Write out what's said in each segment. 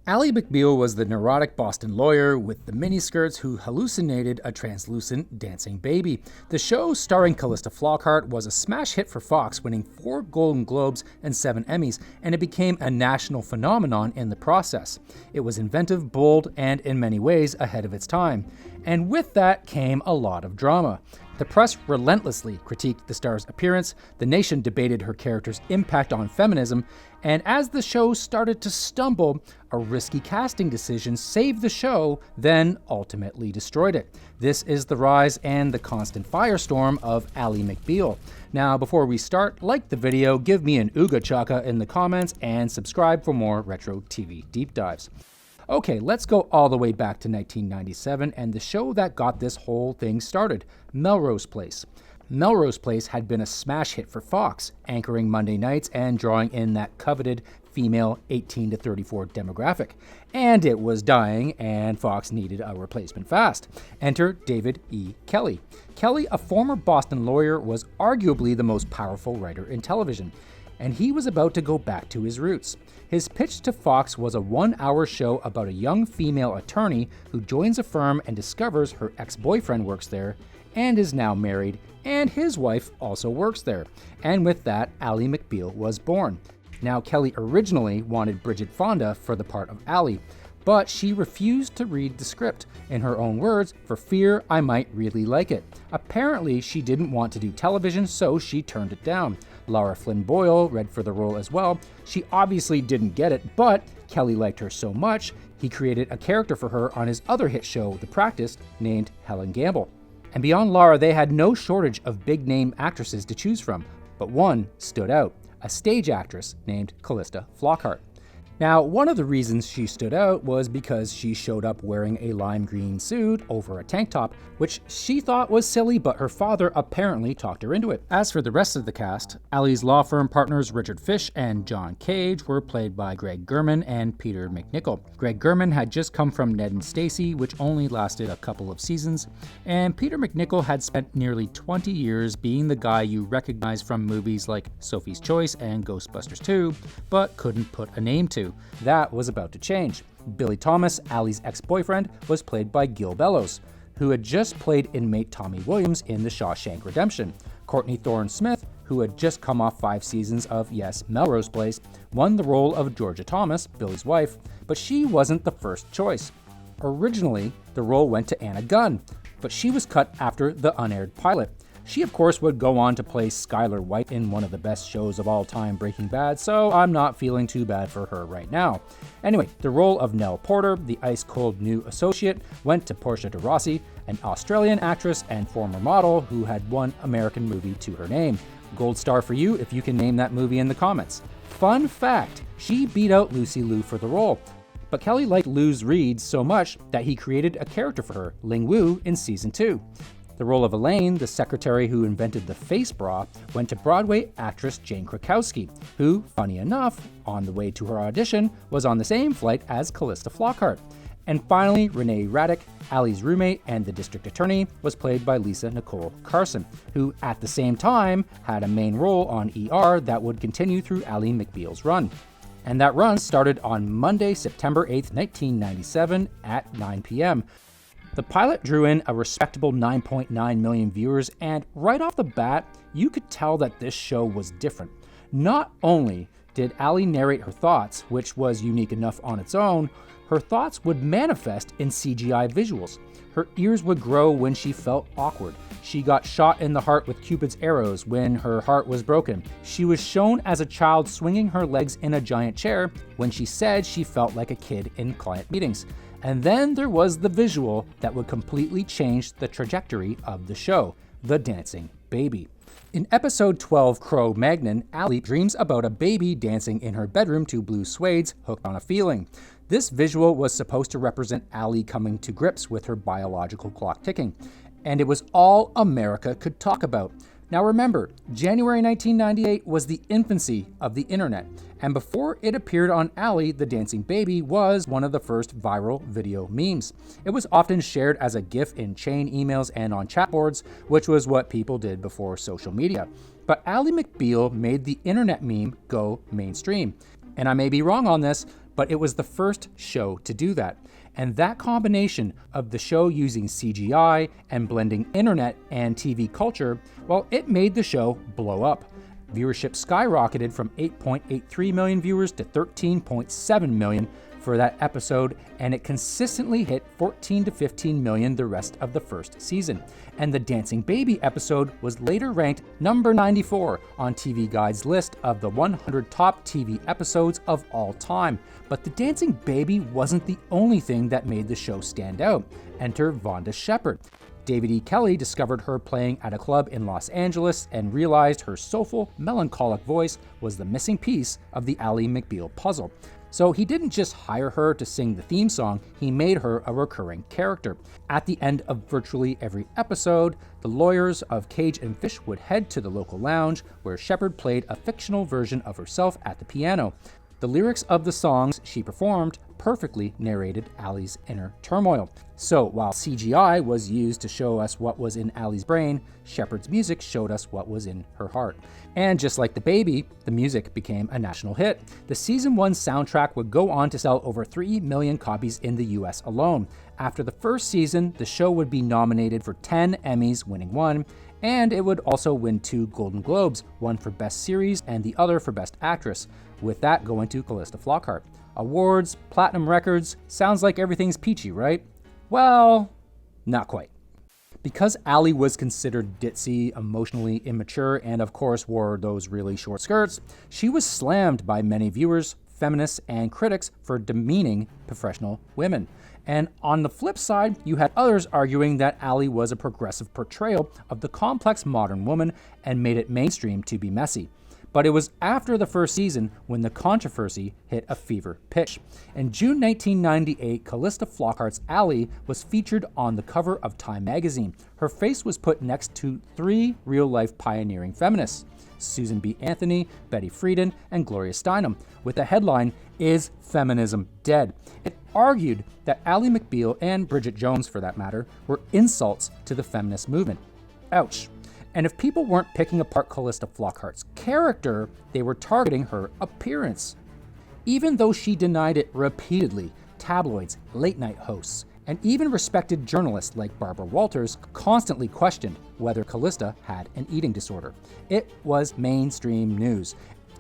Ally McBeal was the neurotic Boston lawyer with the miniskirts who hallucinated a translucent dancing baby. The show, starring Calista Flockhart, was a smash hit for Fox, winning 4 Golden Globes and 7 Emmys, and it became a national phenomenon in the process. It was inventive, bold, and in many ways ahead of its time. And with that came a lot of drama. The press relentlessly critiqued the star's appearance, the nation debated her character's impact on feminism, and as the show started to stumble, a risky casting decision saved the show, then ultimately destroyed it. This is the rise and the constant firestorm of Ally McBeal. Now, before we start, like the video, give me an ooga chaka in the comments, and subscribe for more retro TV deep dives. Okay, let's go all the way back to 1997 and the show that got this whole thing started, Melrose Place. Melrose Place had been a smash hit for Fox, anchoring Monday nights and drawing in that coveted female 18 to 34 demographic. And it was dying, and Fox needed a replacement fast. Enter David E. Kelley. Kelley, a former Boston lawyer, was arguably the most powerful writer in television, and he was about to go back to his roots. His pitch to Fox was a 1-hour show about a young female attorney who joins a firm and discovers her ex-boyfriend works there and is now married, and his wife also works there. And with that, Ally McBeal was born. Now, Kelley originally wanted Bridget Fonda for the part of Ally, but she refused to read the script, in her own words, for fear I might really like it. Apparently, she didn't want to do television, so she turned it down. Lara Flynn Boyle read for the role as well. She obviously didn't get it, but Kelley liked her so much, he created a character for her on his other hit show, The Practice, named Helen Gamble. And beyond Lara, they had no shortage of big-name actresses to choose from, but one stood out, a stage actress named Calista Flockhart. Now, one of the reasons she stood out was because she showed up wearing a lime green suit over a tank top, which she thought was silly, but her father apparently talked her into it. As for the rest of the cast, Ally's law firm partners Richard Fish and John Cage were played by Greg Gurman and Peter MacNicol. Greg Gurman had just come from Ned and Stacey, which only lasted a couple of seasons, and Peter MacNicol had spent nearly 20 years being the guy you recognize from movies like Sophie's Choice and Ghostbusters 2, but couldn't put a name to. That was about to change. Billy Thomas, Ally's ex-boyfriend, was played by Gil Bellows, who had just played inmate Tommy Williams in The Shawshank Redemption. Courtney Thorne-Smith, who had just come off 5 seasons of Yes, Melrose Place, won the role of Georgia Thomas, Billy's wife, but she wasn't the first choice. Originally, the role went to Anna Gunn, but she was cut after the unaired pilot. She, of course, would go on to play Skylar White in one of the best shows of all time, Breaking Bad, so I'm not feeling too bad for her right now. Anyway, the role of Nell Porter, the ice-cold new associate, went to Portia de Rossi, an Australian actress and former model who had one American movie to her name. Gold star for you if you can name that movie in the comments. Fun fact, she beat out Lucy Liu for the role. But Kelley liked Liu's reads so much that he created a character for her, Ling Wu, in season 2. The role of Elaine, the secretary who invented the face bra, went to Broadway actress Jane Krakowski, who, funny enough, on the way to her audition, was on the same flight as Calista Flockhart. And finally, Renee Raddick, Ally's roommate and the district attorney, was played by Lisa Nicole Carson, who at the same time had a main role on ER that would continue through Ally McBeal's run. And that run started on Monday, September 8th, 1997 at 9 p.m. The pilot drew in a respectable 9.9 million viewers, and right off the bat, you could tell that this show was different. Not only did Ally narrate her thoughts, which was unique enough on its own, her thoughts would manifest in CGI visuals. Her ears would grow when she felt awkward. She got shot in the heart with Cupid's arrows when her heart was broken. She was shown as a child swinging her legs in a giant chair when she said she felt like a kid in client meetings. And then there was the visual that would completely change the trajectory of the show, the dancing baby. In episode 12, Cro-Magnon, Ally dreams about a baby dancing in her bedroom to Blue Suede's Hooked on a Feeling. This visual was supposed to represent Ally coming to grips with her biological clock ticking, and it was all America could talk about. Now remember, January 1998 was the infancy of the internet, and before it appeared on Ally, the dancing baby was one of the first viral video memes. It was often shared as a GIF in chain emails and on chat boards, which was what people did before social media. But Ally McBeal made the internet meme go mainstream. And I may be wrong on this, but it was the first show to do that. And that combination of the show using CGI and blending internet and TV culture, well, it made the show blow up. Viewership skyrocketed from 8.83 million viewers to 13.7 million for that episode, and it consistently hit 14 to 15 million the rest of the first season. And the Dancing Baby episode was later ranked number 94 on TV Guide's list of the 100 top TV episodes of all time. But the Dancing Baby wasn't the only thing that made the show stand out. Enter Vonda Shepard. David E. Kelley discovered her playing at a club in Los Angeles and realized her soulful, melancholic voice was the missing piece of the Ally McBeal puzzle. So he didn't just hire her to sing the theme song, he made her a recurring character. At the end of virtually every episode, the lawyers of Cage and Fish would head to the local lounge where Shepard played a fictional version of herself at the piano. The lyrics of the songs she performed perfectly narrated Ally's inner turmoil. So while CGI was used to show us what was in Ally's brain, Shepard's music showed us what was in her heart. And just like The Baby, the music became a national hit. The season 1 soundtrack would go on to sell over 3 million copies in the US alone. After the first season, the show would be nominated for 10 Emmys, winning 1, and it would also win 2 Golden Globes, one for Best Series and the other for Best Actress, with that going to Calista Flockhart. Awards, platinum records, sounds like everything's peachy, right? Well, not quite. Because Ally was considered ditzy, emotionally immature, and of course wore those really short skirts, she was slammed by many viewers, feminists, and critics for demeaning professional women. And on the flip side, you had others arguing that Ally was a progressive portrayal of the complex modern woman and made it mainstream to be messy. But it was after the first season when the controversy hit a fever pitch. In June 1998, Calista Flockhart's Ally was featured on the cover of Time magazine. Her face was put next to 3 real-life pioneering feminists, Susan B. Anthony, Betty Friedan, and Gloria Steinem, with the headline, "Is Feminism Dead?" It argued that Ally McBeal, and Bridget Jones for that matter, were insults to the feminist movement. Ouch. And if people weren't picking apart Calista Flockhart's character, they were targeting her appearance. Even though she denied it repeatedly, tabloids, late-night hosts, and even respected journalists like Barbara Walters constantly questioned whether Calista had an eating disorder. It was mainstream news.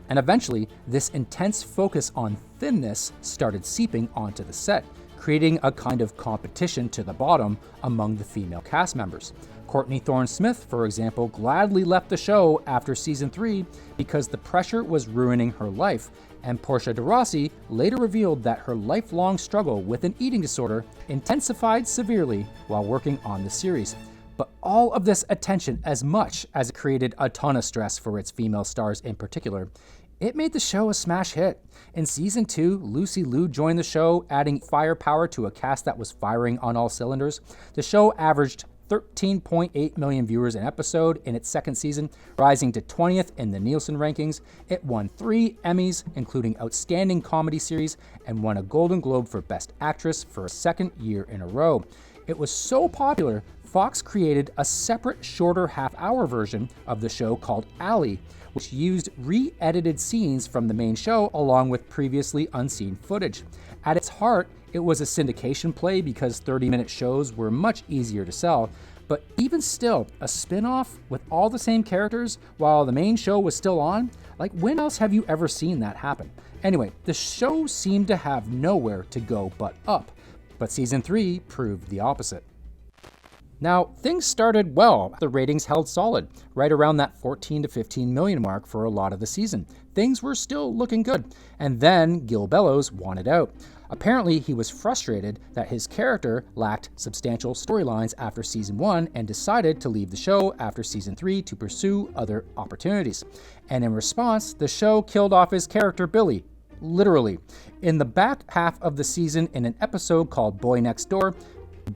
And eventually, this intense focus on thinness started seeping onto the set, creating a kind of competition to the bottom among the female cast members. Courtney Thorne-Smith, for example, gladly left the show after season 3 because the pressure was ruining her life, and Portia de Rossi later revealed that her lifelong struggle with an eating disorder intensified severely while working on the series. But all of this attention, as much as it created a ton of stress for its female stars in particular, it made the show a smash hit. In season 2, Lucy Liu joined the show, adding firepower to a cast that was firing on all cylinders. The show averaged 13.8 million viewers an episode in its second season, rising to 20th in the Nielsen rankings. It won 3 Emmys, including Outstanding Comedy Series, and won a Golden Globe for Best Actress for a second year in a row. It was so popular, Fox created a separate, shorter half-hour version of the show called Ally, which used re-edited scenes from the main show along with previously unseen footage. At its heart, it was a syndication play because 30-minute shows were much easier to sell, but even still, a spin-off with all the same characters while the main show was still on? Like, when else have you ever seen that happen? Anyway, the show seemed to have nowhere to go but up, but season 3 proved the opposite. Now, things started well. The ratings held solid, right around that 14 to 15 million mark for a lot of the season. Things were still looking good. And then Gil Bellows wanted out. Apparently, he was frustrated that his character lacked substantial storylines after season 1 and decided to leave the show after season 3 to pursue other opportunities. And in response, the show killed off his character Billy. Literally. In the back half of the season, in an episode called Boy Next Door,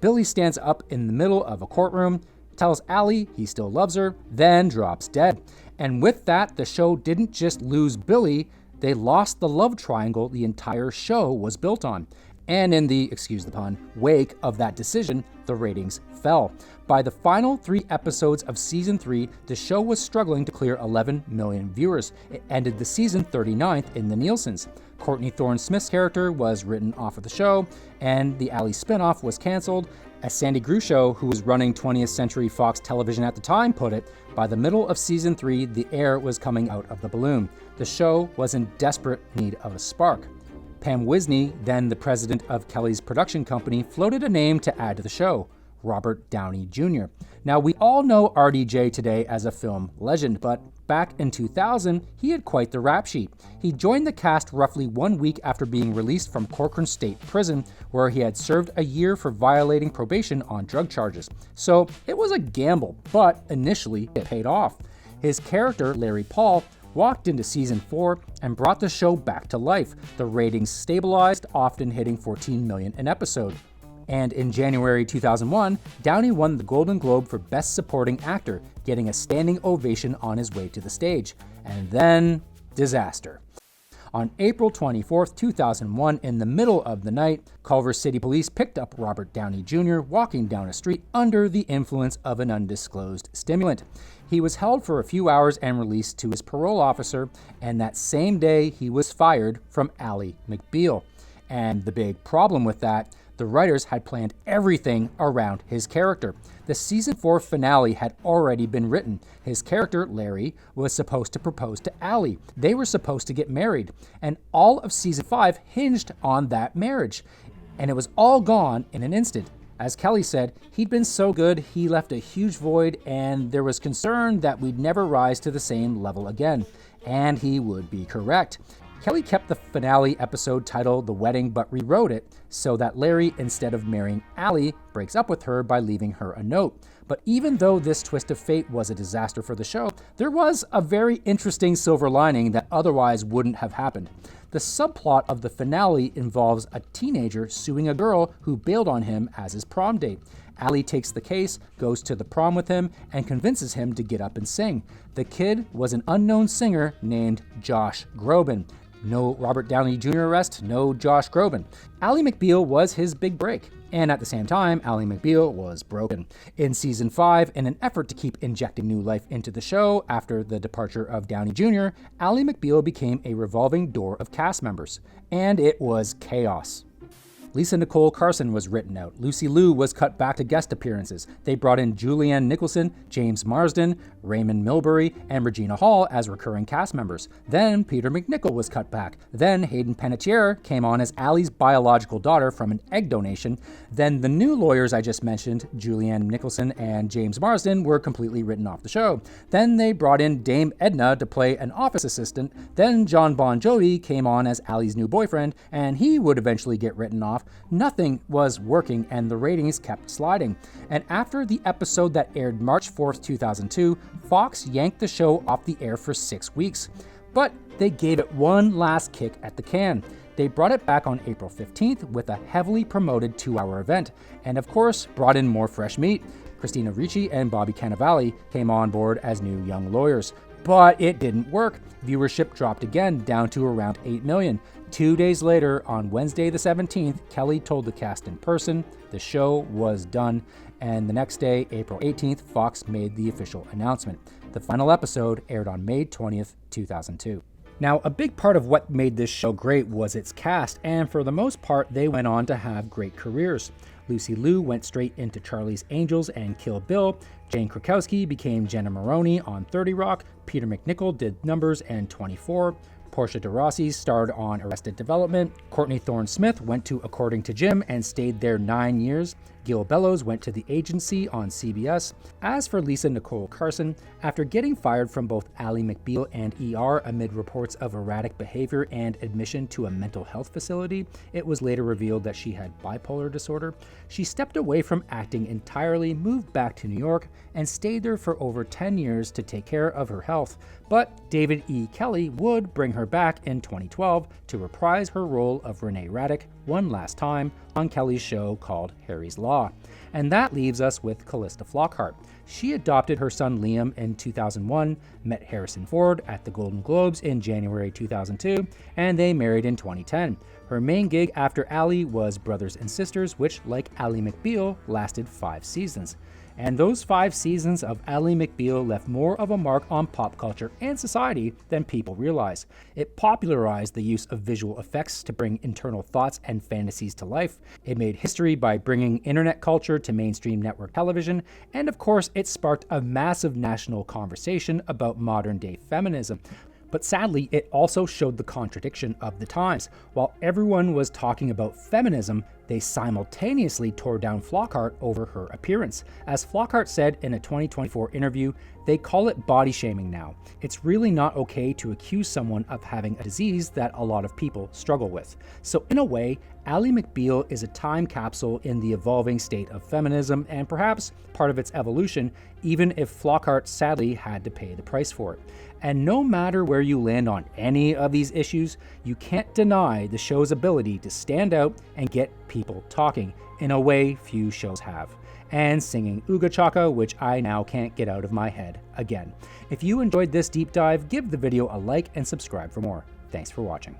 Billy stands up in the middle of a courtroom, tells Ally he still loves her, then drops dead. And with that, the show didn't just lose Billy, they lost the love triangle the entire show was built on. And in the, excuse the pun, wake of that decision, the ratings fell. By the final 3 episodes of season 3, the show was struggling to clear 11 million viewers. It ended the season 39th in the Nielsen's. Courtney Thorne-Smith's character was written off of the show, and the Ally spinoff was canceled. As Sandy Grusho, who was running 20th Century Fox Television at the time, put it, by the middle of season 3, the air was coming out of the balloon. The show was in desperate need of a spark. Pam Wisney, then the president of Kelley's production company, floated a name to add to the show: Robert Downey Jr. Now, we all know RDJ today as a film legend, but back in 2000, he had quite the rap sheet. He joined the cast roughly 1 week after being released from Corcoran State Prison, where he had served a year for violating probation on drug charges. So it was a gamble, but initially it paid off. His character, Larry Paul, walked into season 4 and brought the show back to life. The ratings stabilized, often hitting 14 million an episode. And in January 2001, Downey won the Golden Globe for Best Supporting Actor, getting a standing ovation on his way to the stage. And then, disaster. On April 24, 2001, in the middle of the night, Culver City Police picked up Robert Downey Jr. walking down a street under the influence of an undisclosed stimulant. He was held for a few hours and released to his parole officer, and that same day he was fired from Ally McBeal. And the big problem with that, the writers had planned everything around his character. The season 4 finale had already been written. His character, Larry, was supposed to propose to Ally. They were supposed to get married. And all of season 5 hinged on that marriage. And it was all gone in an instant. As Kelley said, he'd been so good, he left a huge void, and there was concern that we'd never rise to the same level again. And he would be correct. Kelley kept the finale episode titled The Wedding, but rewrote it so that Larry, instead of marrying Ally, breaks up with her by leaving her a note. But even though this twist of fate was a disaster for the show, there was a very interesting silver lining that otherwise wouldn't have happened. The subplot of the finale involves a teenager suing a girl who bailed on him as his prom date. Ally takes the case, goes to the prom with him, and convinces him to get up and sing. The kid was an unknown singer named Josh Groban. No Robert Downey Jr. arrest, no Josh Groban. Ally McBeal was his big break, and at the same time, Ally McBeal was broken. In season 5, in an effort to keep injecting new life into the show after the departure of Downey Jr., Ally McBeal became a revolving door of cast members, and it was chaos. Lisa Nicole Carson was written out. Lucy Liu was cut back to guest appearances. They brought in Julianne Nicholson, James Marsden, Raymond Milbury, and Regina Hall as recurring cast members. Then Peter McNichol was cut back. Then Hayden Panettiere came on as Ally's biological daughter from an egg donation. Then the new lawyers I just mentioned, Julianne Nicholson and James Marsden, were completely written off the show. Then they brought in Dame Edna to play an office assistant. Then John Bon Jovi came on as Ally's new boyfriend, and he would eventually get written off. Nothing was working, and the ratings kept sliding. And after the episode that aired March 4th, 2002, Fox yanked the show off the air for 6 weeks. But they gave it one last kick at the can. They brought it back on April 15th with a heavily promoted 2-hour event, and of course brought in more fresh meat. Christina Ricci and Bobby Cannavale came on board as new young lawyers. But it didn't work. Viewership dropped again, down to around 8 million. 2 days later, on Wednesday the 17th, Kelley told the cast in person the show was done, and the next day, April 18th, Fox made the official announcement. The final episode aired on May 20th, 2002. Now, a big part of what made this show great was its cast, and for the most part, they went on to have great careers. Lucy Liu went straight into Charlie's Angels and Kill Bill. Jane Krakowski became Jenna Maroney on 30 Rock. Peter McNichol did Numbers and 24. Portia de Rossi starred on Arrested Development. Courtney Thorne-Smith went to According to Jim and stayed there 9 years. Gil Bellows went to The Agency on CBS. As for Lisa Nicole Carson, after getting fired from both Ally McBeal and ER amid reports of erratic behavior and admission to a mental health facility, it was later revealed that she had bipolar disorder. She stepped away from acting entirely, moved back to New York, and stayed there for over 10 years to take care of her health. But David E. Kelley would bring her back in 2012 to reprise her role of Renee Raddick, one last time on Kelley's show called Harry's Law. And that leaves us with Calista Flockhart. She adopted her son Liam in 2001, met Harrison Ford at the Golden Globes in January 2002, and they married in 2010. Her main gig after Ally was Brothers and Sisters, which, like Ally McBeal, lasted 5 seasons. And those 5 seasons of Ally McBeal left more of a mark on pop culture and society than people realize. It popularized the use of visual effects to bring internal thoughts and fantasies to life. It made history by bringing internet culture to mainstream network television. And of course, it sparked a massive national conversation about modern-day feminism. But sadly, it also showed the contradiction of the times. While everyone was talking about feminism, they simultaneously tore down Flockhart over her appearance. As Flockhart said in a 2024 interview, they call it body shaming now. It's really not okay to accuse someone of having a disease that a lot of people struggle with. So in a way, Ally McBeal is a time capsule in the evolving state of feminism and perhaps part of its evolution, even if Flockhart sadly had to pay the price for it. And no matter where you land on any of these issues, you can't deny the show's ability to stand out and get people talking in a way few shows have. And singing Ooga Chaka, which I now can't get out of my head again. If you enjoyed this deep dive, give the video a like and subscribe for more. Thanks for watching.